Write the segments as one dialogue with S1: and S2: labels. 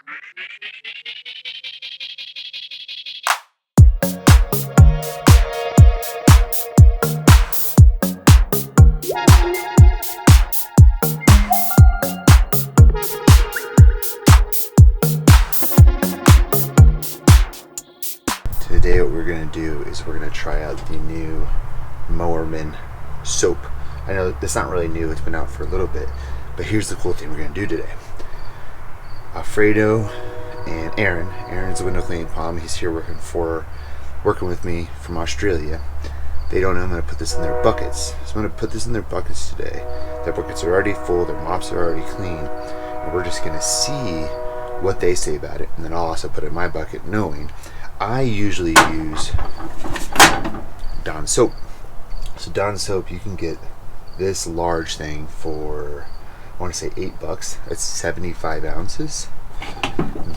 S1: Today what we're going to do is we're going to try out the new Moerman soap. I know it's not really new, it's been out for a little bit, but here's the cool thing we're going to do today. Alfredo and Aaron's a window cleaning palm. He's here working with me from Australia. They don't know I'm going to put this in their buckets. So I'm going to put this in their buckets today. Their buckets are already full, their mops are already clean, and we're just going to see what they say about it. And then I'll also put it in my bucket knowing I usually use Dawn soap. So Dawn soap, you can get this large thing for, I want to say $8. It's 75 ounces.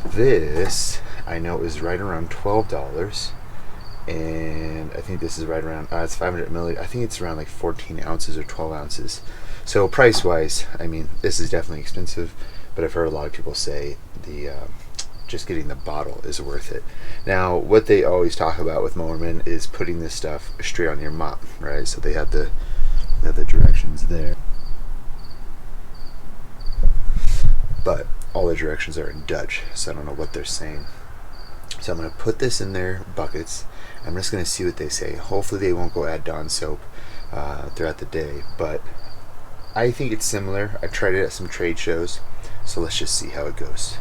S1: This, I know, is right around $12. And I think this is right around, it's 500 milliliters. I think it's around like 14 ounces or 12 ounces. So price-wise, I mean, this is definitely expensive, but I've heard a lot of people say the just getting the bottle is worth it. Now, what they always talk about with Moerman is putting this stuff straight on your mop, right? So they have the directions there, but all the directions are in Dutch, so I don't know what they're saying. So I'm going to put this in their buckets. I'm just going to see what they say. Hopefully they won't go add Dawn soap throughout the day, but I think it's similar. I've tried it at some trade shows, so let's just see how it goes.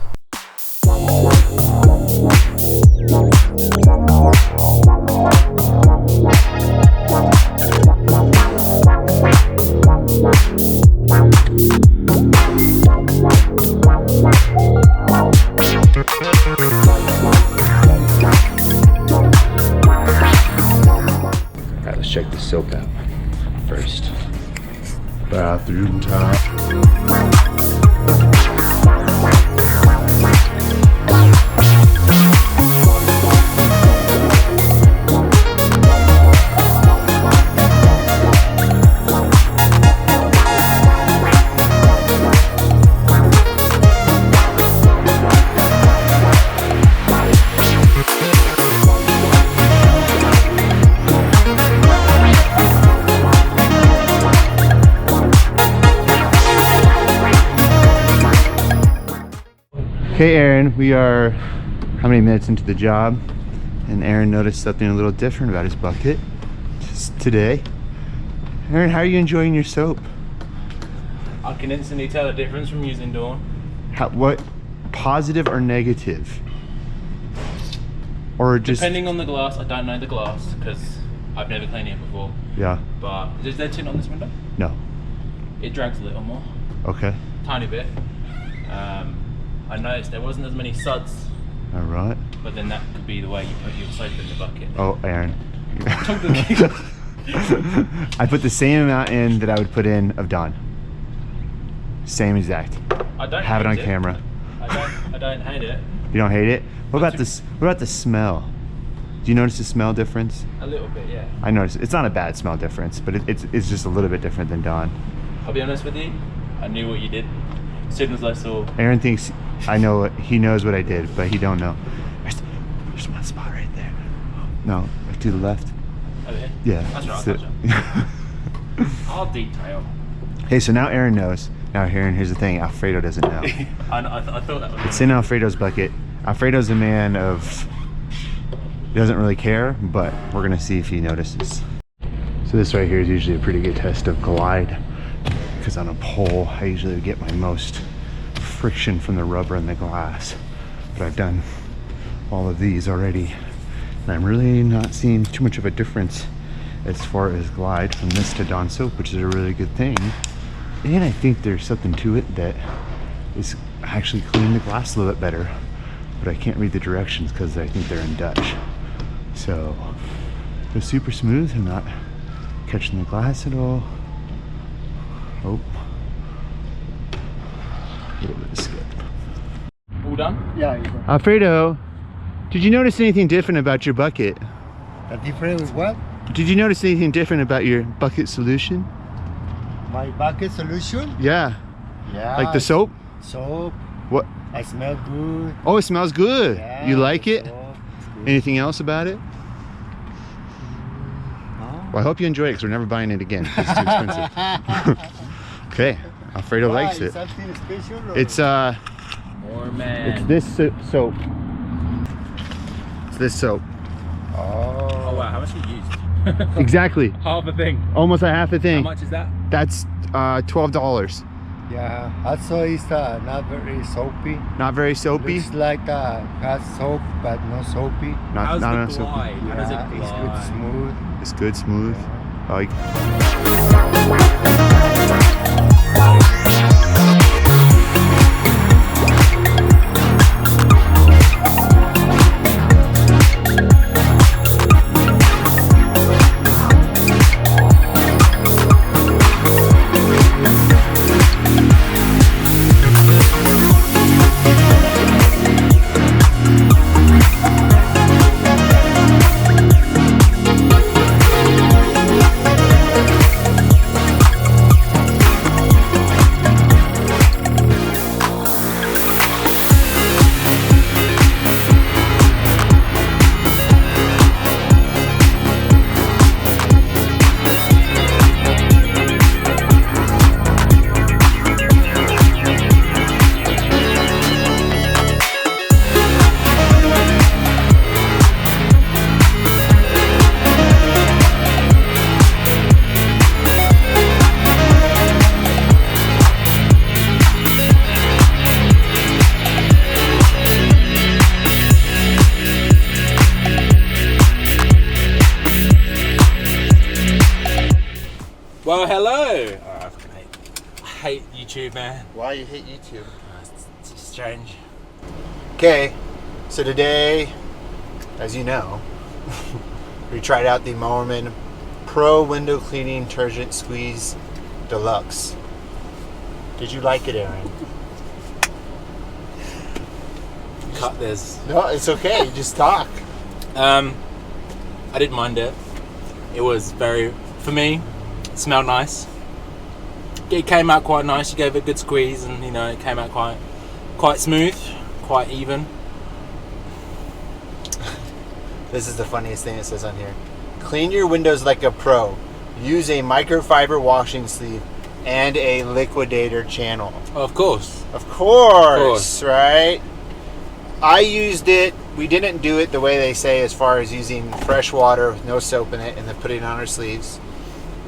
S1: Alright, let's check the soap out first. Bathroom time. Okay, Aaron, we are how many minutes into the job, and Aaron noticed something a little different about his bucket just today. Aaron, how are you enjoying your soap?
S2: I can instantly tell a difference from using Dawn.
S1: What, positive or negative? Or just...
S2: Depending on the glass, I don't know the glass because I've never cleaned it before.
S1: Yeah.
S2: But is there tint on this window?
S1: No.
S2: It drags a little more.
S1: Okay.
S2: Tiny bit. I noticed there wasn't as many suds.
S1: All right.
S2: But then that could be the way you put your soap in the bucket.
S1: Oh, Aaron. I put the same amount in that I would put in of Dawn. Same exact.
S2: I don't
S1: have it on
S2: hate
S1: camera.
S2: I don't hate it.
S1: You don't hate it? What about this? What about the smell? Do you notice the smell difference?
S2: A little bit, yeah.
S1: I noticed. It's not a bad smell difference, but it's just a little bit different than Dawn.
S2: I'll be honest with you. I knew what you did. As soon as I saw.
S1: Aaron thinks I know what he knows what I did, but he don't know. There's one spot right there. No, to the left.
S2: Over here?
S1: Yeah.
S2: That's right. I'll detail.
S1: Hey, so now Aaron knows. Now, Aaron, here's the thing. Alfredo doesn't know.
S2: I thought that was.
S1: It's in Alfredo's bucket. Alfredo's a man of. He doesn't really care, but we're gonna see if he notices. So this right here is usually a pretty good test of glide, because on a pole I usually get my most friction from the rubber and the glass. But I've done all of these already, and I'm really not seeing too much of a difference as far as glide from this to Dawn soap, which is a really good thing. And I think there's something to it that is actually cleaning the glass a little bit better, but I can't read the directions because I think they're in Dutch. So they're super smooth and not catching the glass at all. Oh, a little bit of skip.
S2: All done?
S3: Yeah.
S1: Alfredo, did you notice anything different about your bucket?
S3: A different with what?
S1: Did you notice anything different about your bucket solution?
S3: My bucket solution?
S1: Yeah.
S3: Yeah.
S1: Like the soap?
S3: Soap.
S1: What?
S3: I smell good.
S1: Oh, it smells good.
S3: Yeah,
S1: You like it?
S3: so it's good.
S1: Anything else about it?
S3: No.
S1: Well, I hope you enjoy it because we're never buying it again. It's too expensive. Okay, Alfredo
S3: Why?
S1: likes it.
S3: Something special? Or?
S1: It's
S2: Moerman.
S1: it's this soap. It's this soap.
S2: Oh
S3: Oh.
S2: wow, how much have you used?
S1: Exactly.
S2: Half a thing.
S1: Almost a half a
S2: How
S1: thing.
S2: much is that?
S1: That's $12.
S3: Yeah. Also, it's not very soapy.
S1: Not very soapy.
S3: Looks like has soap, but no soapy.
S1: Not
S2: How's
S1: not
S2: the
S1: enough soapy.
S2: glide? How does it
S3: Yeah, it's
S2: glide?
S3: good, smooth.
S1: It's good, smooth.
S3: Yeah.
S1: Oh,
S2: Well, hello. Oh, I hate YouTube, man.
S1: why you hate YouTube?
S2: It's just strange.
S1: Okay, so today, as you know, we tried out the Moerman Pro Window Cleaning Detergent Squeeze Deluxe. Did you like it, Aaron?
S2: Cut this.
S1: No, it's okay. Just talk.
S2: I didn't mind it. It was very, for me, it smelled nice. It came out quite nice. You gave it a good squeeze, and you know it came out quite smooth, quite even.
S1: This is the funniest thing it says on here. Clean your windows like a pro. Use a microfiber washing sleeve and a liquidator channel.
S2: Of course.
S1: Of course,
S2: course.
S1: right? I used it. We didn't do it the way they say as far as using fresh water with no soap in it and then putting it on our sleeves.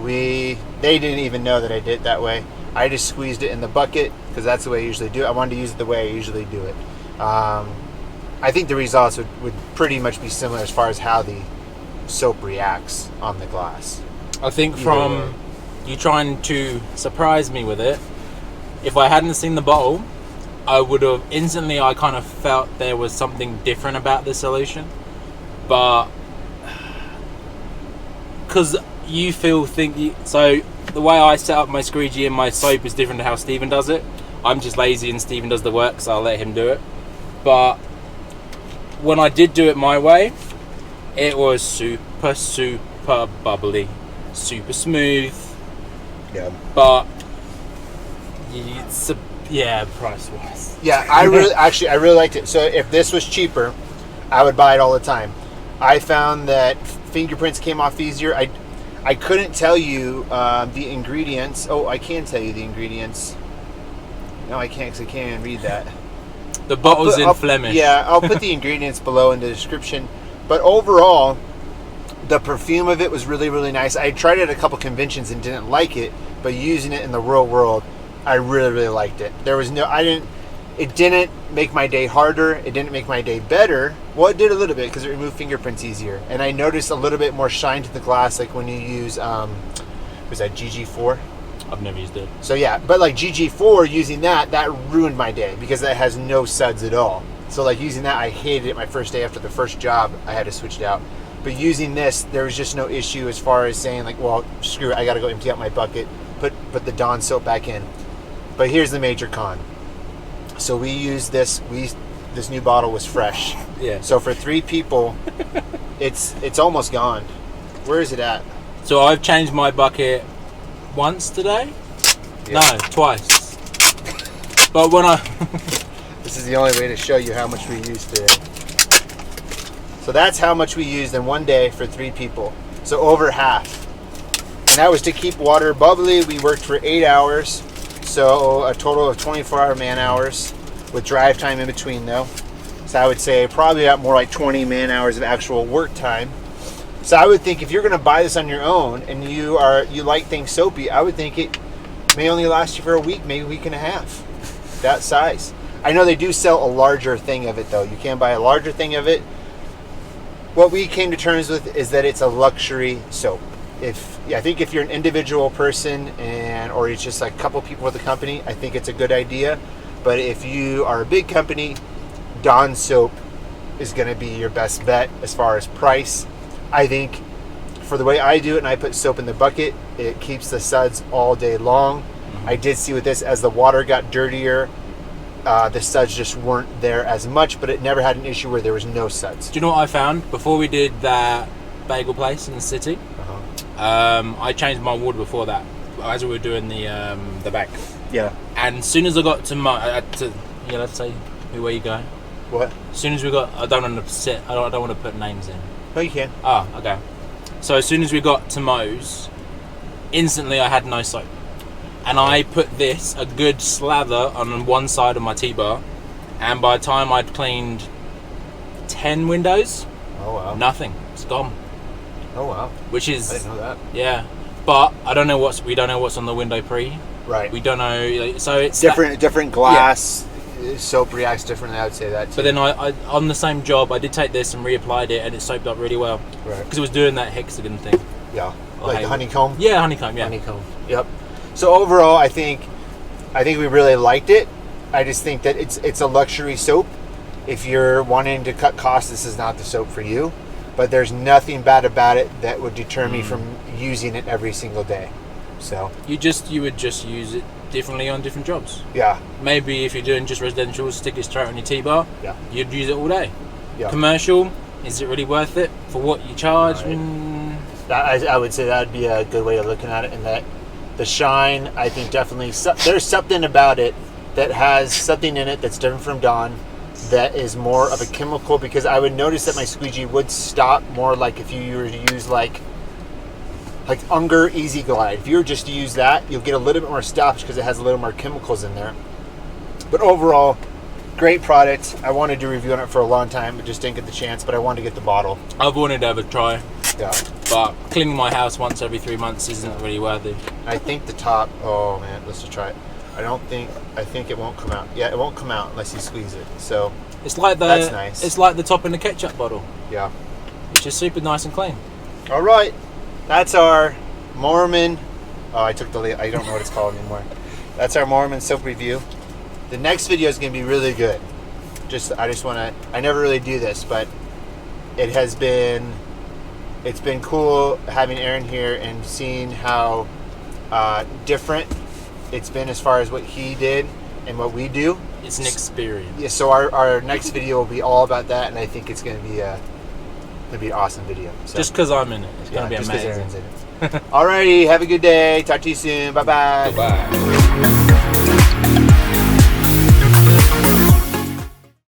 S1: They didn't even know that I did it that way. I just squeezed it in the bucket because that's the way I usually do it. I wanted to use it the way I usually do it. I think the results would pretty much be similar as far as how the soap reacts on the glass.
S2: I think
S1: Either
S2: from
S1: way.
S2: you trying to surprise me with it, if I hadn't seen the bottle, I would have instantly, I kind of felt there was something different about the solution. But because you so the way I set up my squeegee and my soap is different to how Steven does it. I'm just lazy and Steven does the work, so I'll let him do it. But when I did do it my way, it was super bubbly, super smooth.
S1: Yeah.
S2: But it's price wise.
S1: Yeah, I really liked it. So if this was cheaper, I would buy it all the time. I found that fingerprints came off easier. I couldn't tell you the ingredients. Oh, I can tell you the ingredients. No, I can't because I can't even read that.
S2: The bottle's in Flemish.
S1: Yeah, I'll put the ingredients below in the description. But overall, the perfume of it was really, really nice. I tried it at a couple conventions and didn't like it, but using it in the real world, I really, really liked it. It didn't make my day harder. It didn't make my day better. Well, it did a little bit because it removed fingerprints easier. And I noticed a little bit more shine to the glass, like when you use, was that GG4?
S2: I've never used it.
S1: So yeah, but like GG4, using that ruined my day because that has no suds at all. So like using that, I hated it my first day after the first job. I had to switch it out. But using this, there was just no issue as far as saying like, well, screw it, I got to go empty out my bucket, put the Dawn soap back in. But here's the major con. So we used this. This new bottle was fresh.
S2: Yeah.
S1: So for 3 people, it's almost gone. Where is it at?
S2: So I've changed my bucket once today.
S1: Yeah.
S2: No, twice. But when I
S1: This is the only way to show you how much we used today. So that's how much we used in one day for 3 people. So over half. And that was to keep water bubbly. We worked for 8 hours. So a total of 24-hour man hours with drive time in between though. So I would say probably about more like 20 man hours of actual work time. So I would think if you're gonna buy this on your own and you like things soapy, I would think it may only last you for a week, maybe a week and a half. That size. I know they do sell a larger thing of it though. You can buy a larger thing of it. What we came to terms with is that it's a luxury soap. I think if you're an individual person or it's just like a couple people with a company, I think it's a good idea. But if you are a big company, Dawn soap is going to be your best bet as far as price. I think for the way I do it, and I put soap in the bucket, it keeps the suds all day long. I did see with this, as the water got dirtier, the suds just weren't there as much, but it never had an issue where there was no suds.
S2: Do you know what I found? Before we did that bagel place in the city, I changed my water before that, as we were doing the bag.
S1: Yeah.
S2: And as soon as I got to let's say where you go.
S1: What?
S2: As soon as we got, I don't want to put names in.
S1: No, you can.
S2: Oh, okay. So as soon as we got to Mo's, instantly I had no soap. And I put a good slather on one side of my T-bar, and by the time I'd cleaned 10 windows,
S1: oh wow,
S2: nothing. It's gone.
S1: Oh wow.
S2: Which is,
S1: I didn't know that.
S2: Yeah, but we don't know what's on the window pre.
S1: Right.
S2: We don't know, so it's
S1: different glass. Yeah. Soap reacts differently. I would say that too.
S2: But then I on the same job, I did take this and reapplied it, and it soaped up really well.
S1: Right.
S2: Because it was doing that hexagon thing.
S1: Yeah. Like the honeycomb.
S2: Yeah, honeycomb. Yeah.
S1: Honeycomb. Yep. So overall, I think we really liked it. I just think that it's a luxury soap. If you're wanting to cut costs, this is not the soap for you. But there's nothing bad about it that would deter me from using it every single day. So
S2: you would just use it differently on different jobs.
S1: Yeah.
S2: Maybe if you're doing just residential, stick it straight on your T-bar.
S1: Yeah.
S2: You'd use it all day.
S1: Yeah. Commercial,
S2: is it really worth it for what you charge?
S1: Right. I would say that would be a good way of looking at it. And that the shine, I think definitely there's something about it that has something in it that's different from Dawn, that is more of a chemical, because I would notice that my squeegee would stop more like if you were to use like Unger Easy Glide. If you were just to use that, you'll get a little bit more stoppage because it has a little more chemicals in there. But overall, great product. I wanted to review on it for a long time, but just didn't get the chance, but I wanted to get the bottle.
S2: I've wanted to have a try.
S1: Yeah.
S2: But cleaning my house once every 3 months isn't really worth it.
S1: I think the top, oh man, let's just try it. I think it won't come out. Yeah, it won't come out unless you squeeze it. So
S2: it's like
S1: that's nice.
S2: It's like the top in the ketchup bottle.
S1: Yeah.
S2: Which is super nice and clean.
S1: All right. That's our Moerman. Oh, I don't know what it's called anymore. That's our Moerman soap review. The next video is going to be really good. I never really do this, but it's been cool having Aaron here and seeing how different it's been as far as what he did and what we do.
S2: It's an experience.
S1: Yeah, so our next video will be all about that, and I think it's going to be an awesome video. So,
S2: just because I'm in it, it's going to be
S1: just
S2: amazing.
S1: Aaron's in it. Alrighty, have a good day. Talk to you soon. Bye-bye.
S2: Bye-bye.